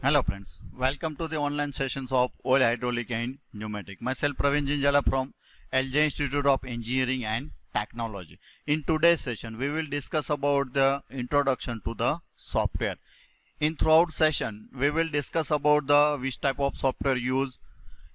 Hello friends, welcome to the online sessions of Oil Hydraulic and Pneumatic. Myself Praveen Jinjala from LJ Institute of Engineering and Technology. In today's session, we will discuss about the introduction to the software. In throughout session, we will discuss about the which type of software used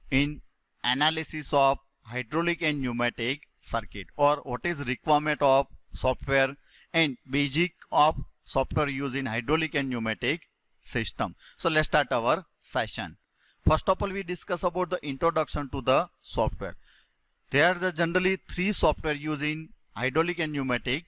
in analysis of hydraulic and pneumatic circuit, or what is requirement of software and basic of software used in hydraulic and pneumatic system. So let's start our session. First of all, we discuss about the introduction to the software. There are the generally three software used in hydraulic and pneumatic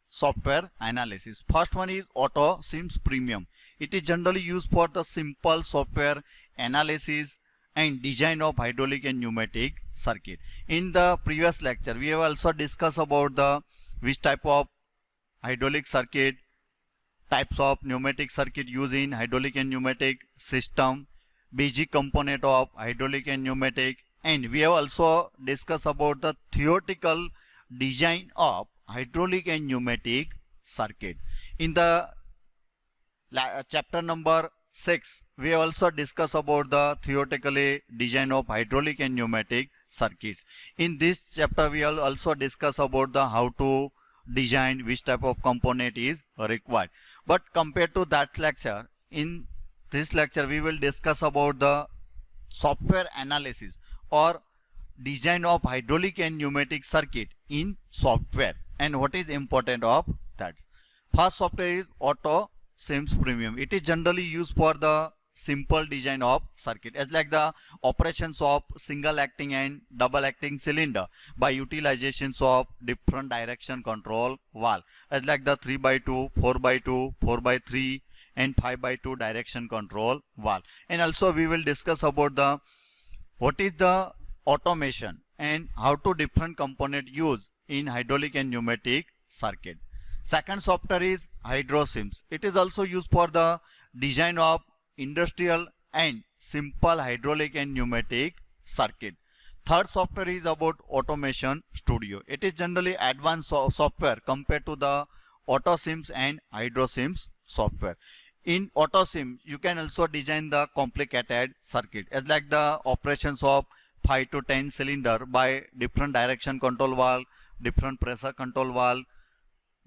software analysis. First one is AutoSIMS Premium. It is generally used for the simple software analysis and design of hydraulic and pneumatic circuit. In the previous lecture, we have also discussed about the which type of hydraulic circuit, types of pneumatic circuit used in hydraulic and pneumatic system, basic component of hydraulic and pneumatic, and we have also discussed about the theoretical design of hydraulic and pneumatic circuit. In the chapter number 6, we have also discussed about the theoretically design of hydraulic and pneumatic circuits. In this chapter, we will also discuss about the how to design, which type of component is required. But compared to that lecture, in this lecture we will discuss about the software analysis or design of hydraulic and pneumatic circuit in software and what is important of that. First software is AutoSIMS Premium. It is generally used for the simple design of circuit, as like the operations of single acting and double acting cylinder by utilizations of different direction control valve, as like the 3x2, 4x2, 4x3 and 5x2 direction control valve. And also we will discuss about the what is the automation and how to different component used in hydraulic and pneumatic circuit. Second software is HydroSIMS. It is also used for the design of industrial and simple hydraulic and pneumatic circuit. Third software is about Automation Studio. It is generally advanced software compared to the AutoSIMS and HydroSIMS software. In AutoSIMS, you can also design the complicated circuit, as like the operations of 5 to 10 cylinder by different direction control valve, different pressure control valve,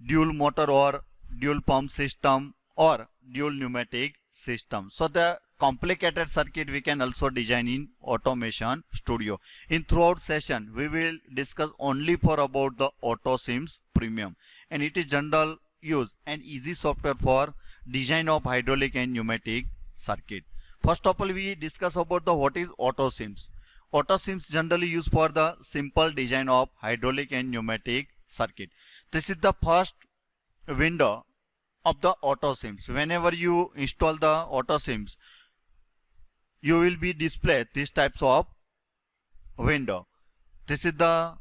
dual motor or dual pump system or dual pneumatic system. So the complicated circuit we can also design in Automation Studio. In throughout session we will discuss only for about the AutoSIMS Premium, and it is general use and easy software for design of hydraulic and pneumatic circuit. First of all, we discuss about the what is AutoSIMS. AutoSIMS generally used for the simple design of hydraulic and pneumatic circuit. This is the first window of the AutoSIMS. Whenever you install the AutoSIMS, you will be displayed these types of window. This is the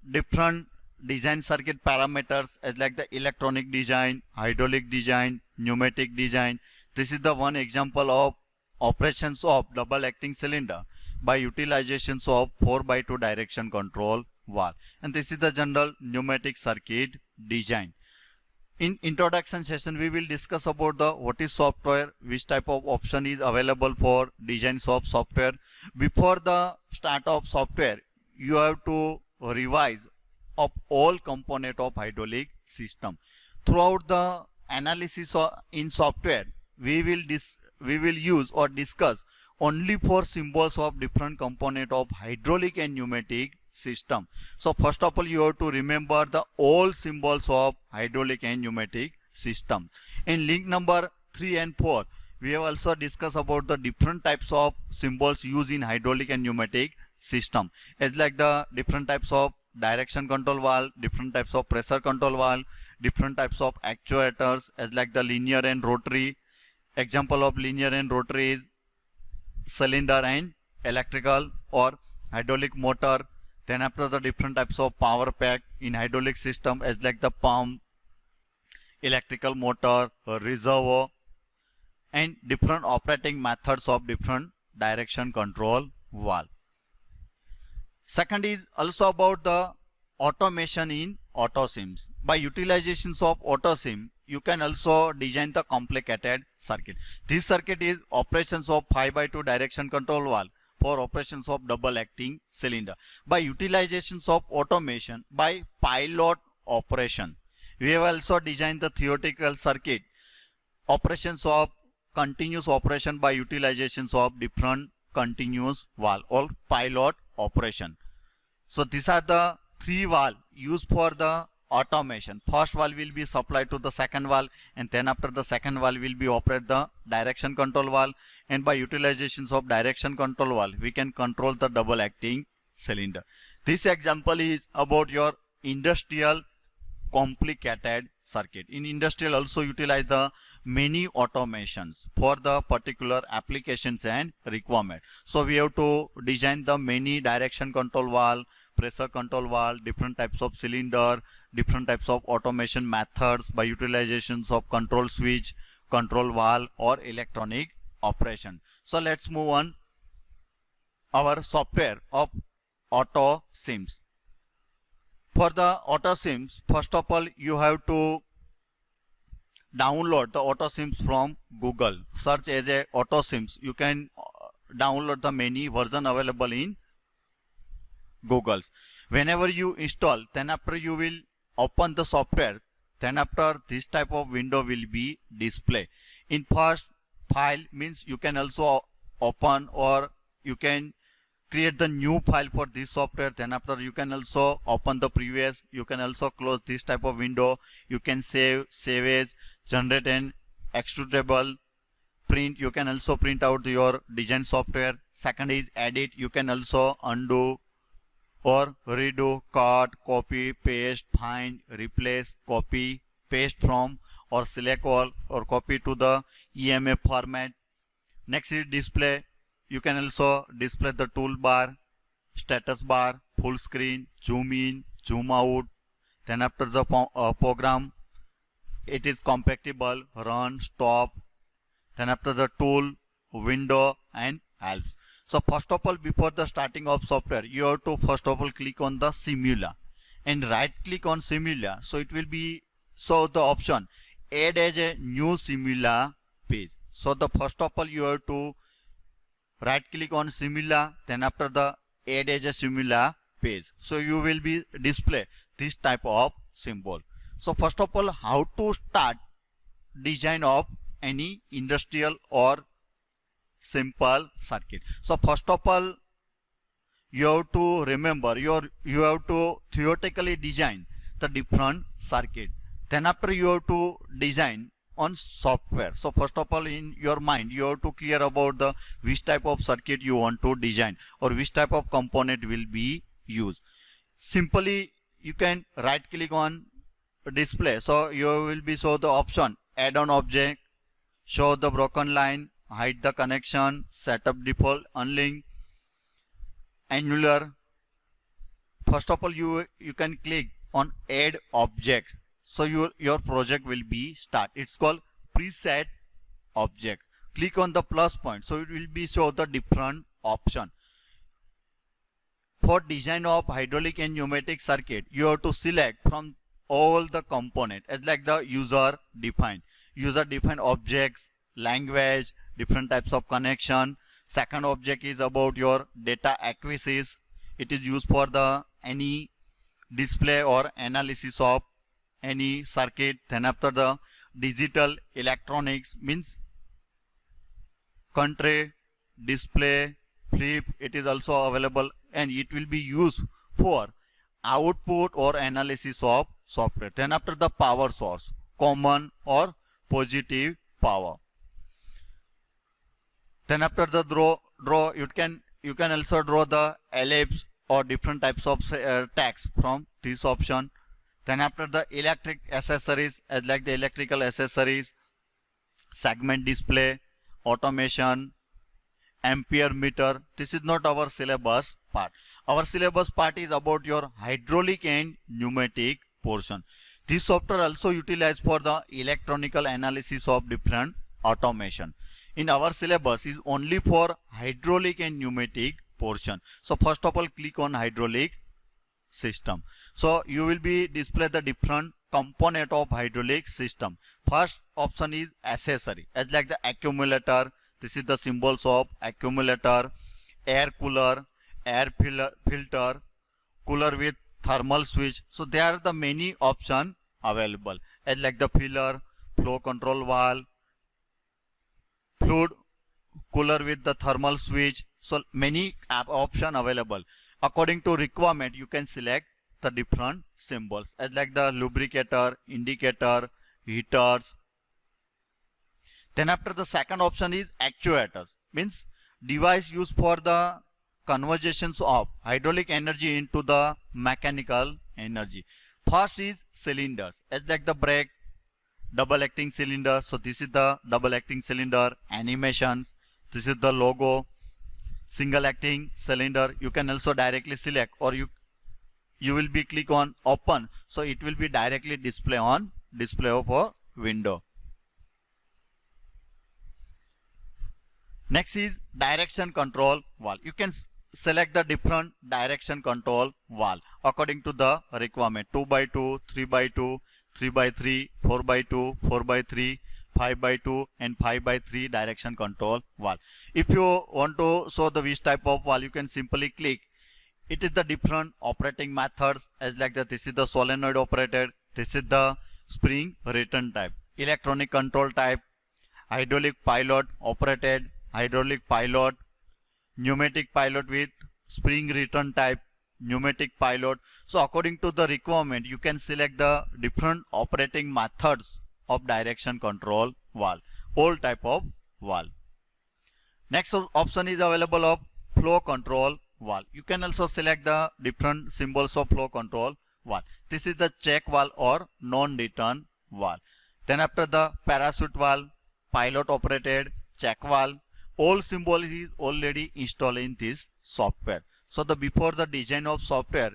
different design circuit parameters, as like the electronic design, hydraulic design, pneumatic design. This is the one example of operations of double acting cylinder by utilizations of 4x2 direction control valve, and this is the general pneumatic circuit design. In introduction session, we will discuss about the what is software, which type of option is available for designs of software. Before the start of software, you have to revise of all component of hydraulic system. Throughout the analysis in software, we will use or discuss only for symbols of different component of hydraulic and pneumatic system. So first of all, you have to remember the all symbols of hydraulic and pneumatic system. In link number 3 and 4, we have also discussed about the different types of symbols used in hydraulic and pneumatic system, as like the different types of direction control valve, different types of pressure control valve, different types of actuators, as like the linear and rotary. Example of linear and rotary is cylinder and electrical or hydraulic motor. Then after the different types of power pack in hydraulic system, as like the pump, electrical motor, reservoir, and different operating methods of different direction control valve. Second is also about the automation in AutoSIMS. By utilizations of AutoSIMS, you can also design the complicated circuit. This circuit is operations of 5x2 direction control valve for operations of double acting cylinder. By utilizations of automation by pilot operation, we have also designed the theoretical circuit operations of continuous operation by utilizations of different continuous valve or pilot operation. So these are the three valve used for the automation. First valve will be supplied to the second valve, and then after the second valve will be operate the direction control valve, and by utilizations of direction control valve we can control the double acting cylinder. This example is about your industrial complicated circuit. In industrial also utilize the many automations for the particular applications and requirement. So we have to design the many direction control valve, pressure control valve, different types of cylinder, different types of automation methods by utilizations of control switch, control valve or electronic operation. So let's move on our software of AutoSIMS. For the AutoSIMS, first of all you have to download the AutoSIMS from Google. Search as a AutoSIMS. You can download the many version available in Google. Whenever you install, then after you will open the software, then after this type of window will be display. In first file means you can also open or you can create the new file for this software. Then after you can also open the previous, you can also close this type of window. You can save as, generate an extrudable, print. You can also print out your design software. Second is edit. You can also undo or redo, cut, copy, paste, find, replace, copy, paste from or select all or copy to the EMA format. Next is display. You can also display the toolbar, status bar, full screen, zoom in, zoom out. Then after the program, it is compatible, run, stop. Then after the tool, window and helps. So first of all, before the starting of software, you have to first of all click on the Simula and right click on Simula. So it will be show the option add as a new Simula page. So the first of all you have to right click on Simula, then after the add as a Simula page. So you will be display this type of symbol. So first of all, how to start design of any industrial or simple circuit. So first of all you have to remember you have to theoretically design the different circuit. Then after you have to design on software. So first of all in your mind you have to clear about the which type of circuit you want to design or which type of component will be used. Simply you can right click on display. So you will be show the option add on object, show the broken line, hide the connection, set up default, unlink, annular. First of all you can click on add object. So your project will be start. It's called preset object. Click on the plus point. So it will be show the different option. For design of hydraulic and pneumatic circuit, you have to select from all the component as like the user defined objects, language, different types of connection. Second object is about your data acquisition. It is used for the any display or analysis of any circuit. Then after the digital electronics means country, display, flip, it is also available and it will be used for output or analysis of software. Then after the power source, common or positive power. Then after the draw you can also draw the ellipse or different types of text from this option. Then after the electric accessories as like the electrical accessories, segment display, automation, ampere meter. This is not our syllabus part. Our syllabus part is about your hydraulic and pneumatic portion. This software also utilized for the electronical analysis of different automation. In our syllabus is only for hydraulic and pneumatic portion. So first of all click on hydraulic system. So you will be display the different component of hydraulic system. First option is accessory, as like the accumulator. This is the symbols of accumulator, air cooler, air filter, cooler with thermal switch. So there are the many option available, as like the filler, flow control valve, fluid cooler with the thermal switch. So many option available. According to requirement, you can select the different symbols, as like the lubricator, indicator, heaters. Then after, the second option is actuators, means device used for the conversions of hydraulic energy into the mechanical energy. First is cylinders, as like the brake, double acting cylinder. So this is the double acting cylinder. Animations, this is the logo. Single acting cylinder, you can also directly select, or you will be click on open, so it will be directly display on display of a window. Next is direction control valve. You can select the different direction control valve according to the requirement: 2x2, 3x2, 3x3, 4x2, 4x3, 5x2 and 5x3 direction control valve. If you want to show the which type of valve, you can simply click. It is the different operating methods, as like that. This is the solenoid operated, this is the spring return type, electronic control type, hydraulic pilot operated, hydraulic pilot, pneumatic pilot with spring return type, pneumatic pilot. So according to the requirement, you can select the different operating methods of direction control valve, all type of valve. Next option is available of flow control valve. You can also select the different symbols of flow control valve. This is the check valve or non-return valve. Then after, the parachute valve, pilot operated, check valve. All symbols is already installed in this software. So before the design of software,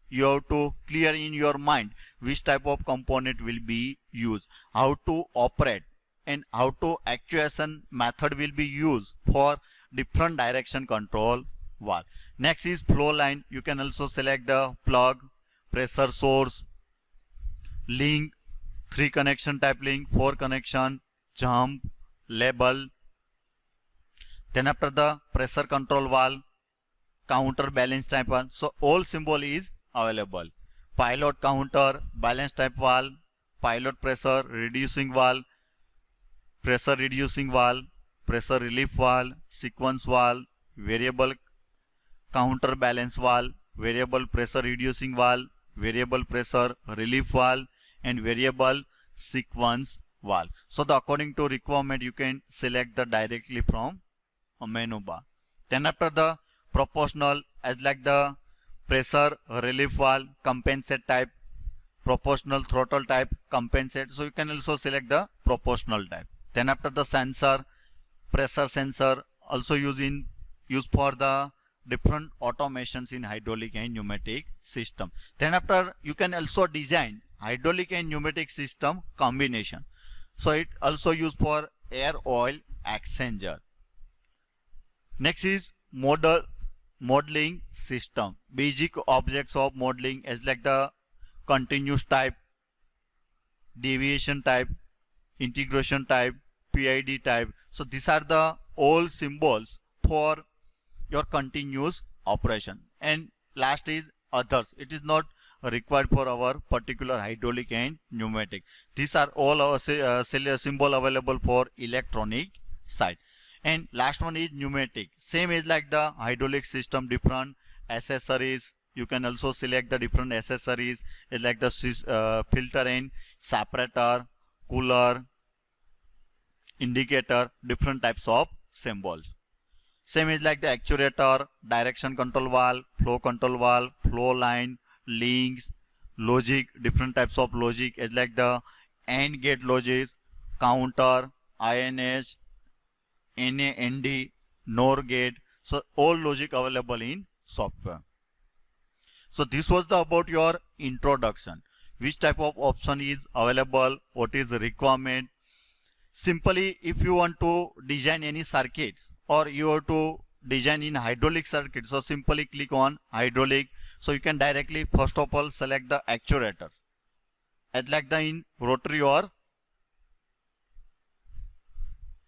you have to clear in your mind which type of component will be used, how to operate, and how to actuation method will be used for different direction control valve. Next is flow line. You can also select the plug, pressure source, link, 3 connection type link, 4 connection, jump, label. Then after, the pressure control valve, counter balance type valve. So all symbol is available. Pilot counter, balance type valve, pilot pressure reducing valve, pressure reducing valve, pressure relief valve, sequence valve, variable counter balance valve, variable pressure reducing valve, variable pressure relief valve, and variable sequence valve. So according to requirement, you can select the directly from a menu bar. Then after, the proportional, as like the pressure relief valve, compensate type, proportional throttle type, compensate. So you can also select the proportional type. Then after, the sensor, pressure sensor, also used for the different automations in hydraulic and pneumatic system. Then after, you can also design hydraulic and pneumatic system combination. So it also used for air oil exchanger. Next is modeling system. Basic objects of modeling, as like the continuous type, deviation type, integration type, PID type. So these are the all symbols for your continuous operation. And last is others. It is not required for our particular hydraulic and pneumatic. These are all our symbol available for electronic side. And last one is pneumatic. Same is like the hydraulic system, different accessories. You can also select the different accessories, like the filter and separator, cooler, indicator, different types of symbols. Same is like the actuator, direction control valve, flow line, links, logic, different types of logic, as like the AND gate logic, counter, INH, NAND, NOR gate. So all logic available in software. So this was about your introduction. Which type of option is available, what is the requirement. Simply, if you want to design any circuit, or you have to design in hydraulic circuit, so simply click on hydraulic. So you can directly first of all select the actuators. as like the in rotary or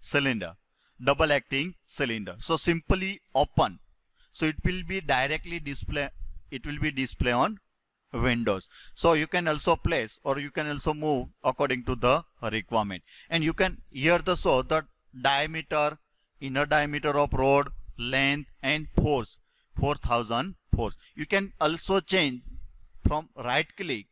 cylinder, double acting cylinder. So simply open. So it will be directly display. It will be display on windows. So you can also place or you can also move according to the requirement. And you can here the show the diameter, inner diameter of rod, length and force, 4000 force. You can also change from right click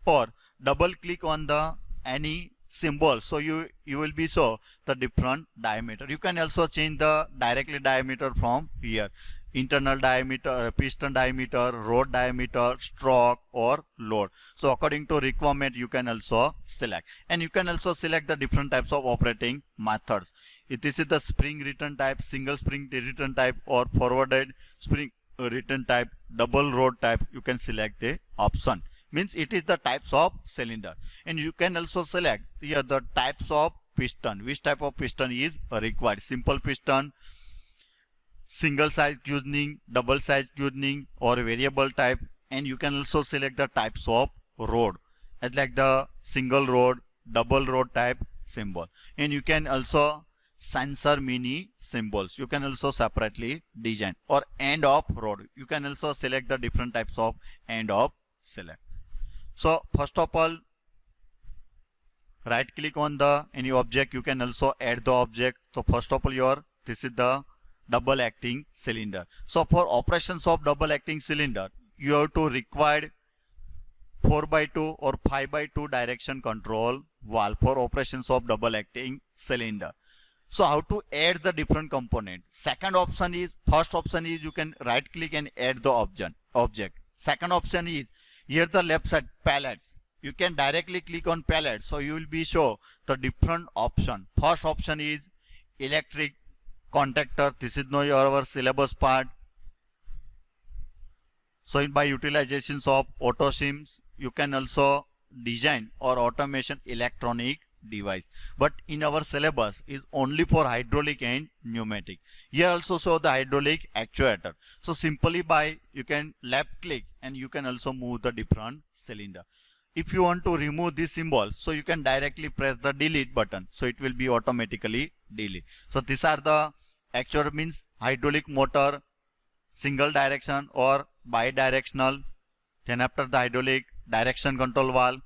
or double click on the any symbol, so you will be show the different diameter. You can also change the directly diameter from here, internal diameter, piston diameter, rod diameter, stroke or load. So according to requirement you can also select, and you can also select the different types of operating methods. If this is the spring return type, single spring return type or forwarded spring return type, double rod type, you can select the option. Means it is the types of cylinder. And you can also select here the types of piston, which type of piston is required, simple piston, single size cushioning, double size cushioning or variable type. And you can also select the types of rod as like the single rod, double rod type symbol. And you can also sensor mini symbols. You can also separately design or end of rod. You can also select the different types of end of select. So first of all, right click on the any object. You can also add the object. So first of all, this is the double acting cylinder. So for operations of double acting cylinder, you have to require 4x2 or 5x2 direction control valve for operations of double acting cylinder. So how to add the different component? Second option is, first option is you can right click and add the object. Second option is here the left side pallets. You can directly click on pallets. So you will be show the different option. First option is electric contactor. This is now our syllabus part. So by utilizations of auto sims, you can also design or automation electronic device. But in our syllabus is only for hydraulic and pneumatic. Here also show the hydraulic actuator. So simply by you can left click and you can also move the different cylinder. If you want to remove this symbol, so you can directly press the delete button. So it will be automatically delete. So these are the actuator, means hydraulic motor, single direction or bi-directional. Then after the hydraulic direction control valve.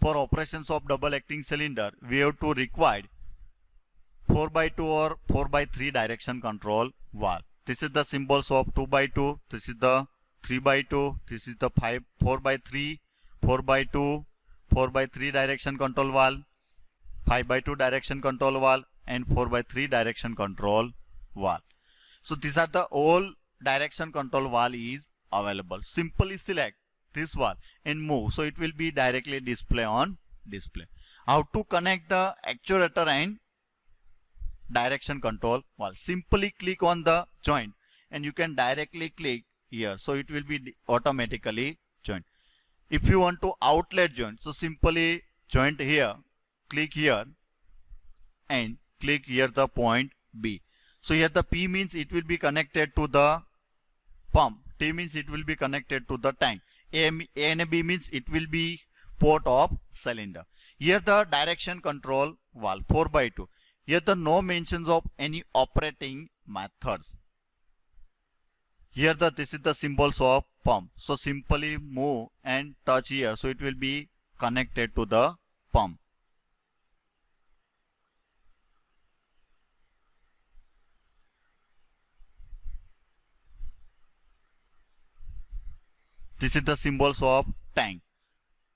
For operations of double acting cylinder, we have to require 4x2 or 4x3 direction control valve. This is the symbols of 2x2, this is the 3x2, this is the 4x3, 4x2, 4x3 direction control valve, 5x2 direction control valve and 4x3 direction control valve. So these are the all direction control valve is available. Simply select this valve and move, so it will be directly display on display. How to connect the actuator and direction control valve? Simply click on the joint and you can directly click here, so it will be automatically joint. If you want to outlet joint, so simply joint here, click here and click here the point B. So here the P means it will be connected to the pump, T means it will be connected to the tank, A and B means it will be port of cylinder. Here the direction control valve 4x2. Here the no mentions of any operating methods. Here this is the symbols of pump. So simply move and touch here, so it will be connected to the pump. This is the symbols of tank.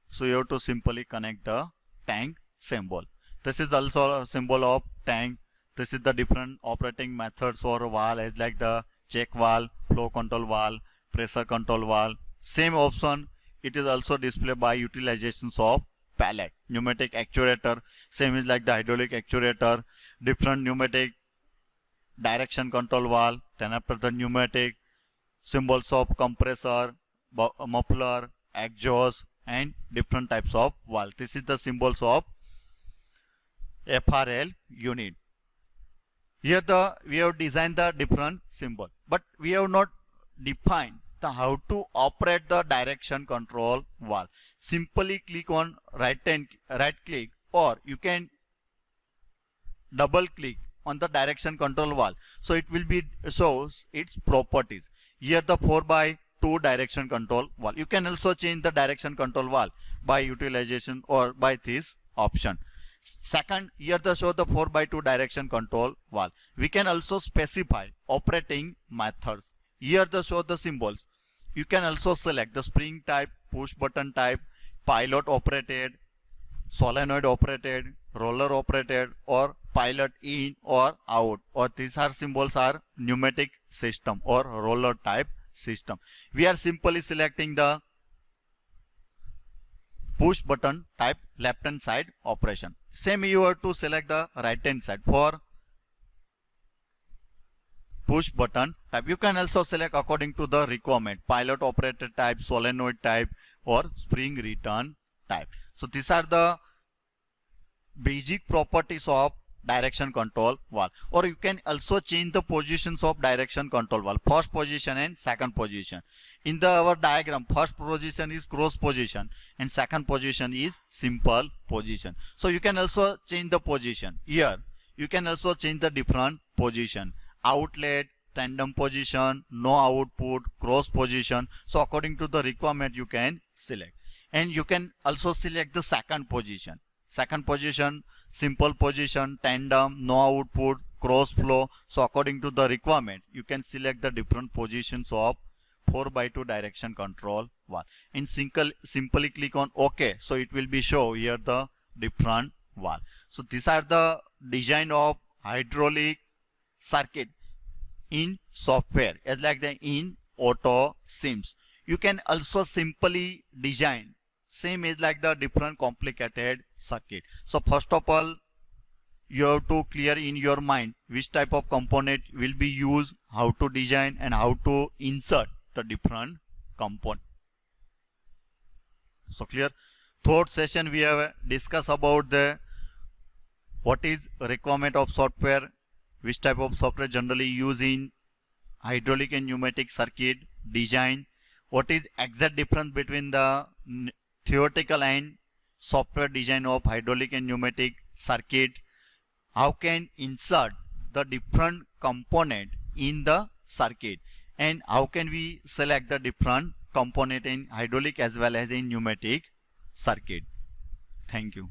So you have to simply connect the tank symbol. This is also a symbol of tank. This is the different operating methods for valve, as like the check valve, flow control valve, pressure control valve. Same option, it is also displayed by utilizations of pallet. Pneumatic actuator, same is like the hydraulic actuator, different pneumatic direction control valve. Then after the pneumatic, symbols of compressor, muffler, exhaust and different types of valve. This is the symbols of FRL unit. Here we have designed the different symbol, but we have not defined the how to operate the direction control valve. Simply click on right click, or you can double click on the direction control valve, so it will be shows its properties. Here the 4x2 direction control valve. You can also change the direction control valve by utilization or by this option. Second, here the show the 4x2 direction control valve. We can also specify operating methods. Here the show the symbols. You can also select the spring type, push button type, pilot operated, solenoid operated, roller operated, or pilot in or out, or these are symbols are pneumatic system or roller type system. We are simply selecting the push button type left hand side operation. Same you have to select the right hand side for push button type. You can also select according to the requirement, pilot operated type, solenoid type, or spring return type. So these are the basic properties of direction control valve. Or you can also change the positions of direction control valve, first position and second position. In our diagram, first position is cross position and second position is simple position. So you can also change the position. Here you can also change the different position, outlet, tandem position, no output, cross position. So according to the requirement you can select. And you can also select the second position. Second position, simple position, tandem, no output, cross flow. So according to the requirement you can select the different positions of 4x2 direction control valve. And simply click on OK. So it will be show here the different valve. So these are the design of hydraulic circuit in software as like the in AutoSIMS. You can also simply design same is like the different complicated circuit. So first of all you have to clear in your mind which type of component will be used, how to design and how to insert the different component. So clear. Third session we have discussed about the what is requirement of software, which type of software generally used in hydraulic and pneumatic circuit design, what is exact difference between the theoretical and software design of hydraulic and pneumatic circuit, how can insert the different component in the circuit, and how can we select the different component in hydraulic as well as in pneumatic circuit. Thank you.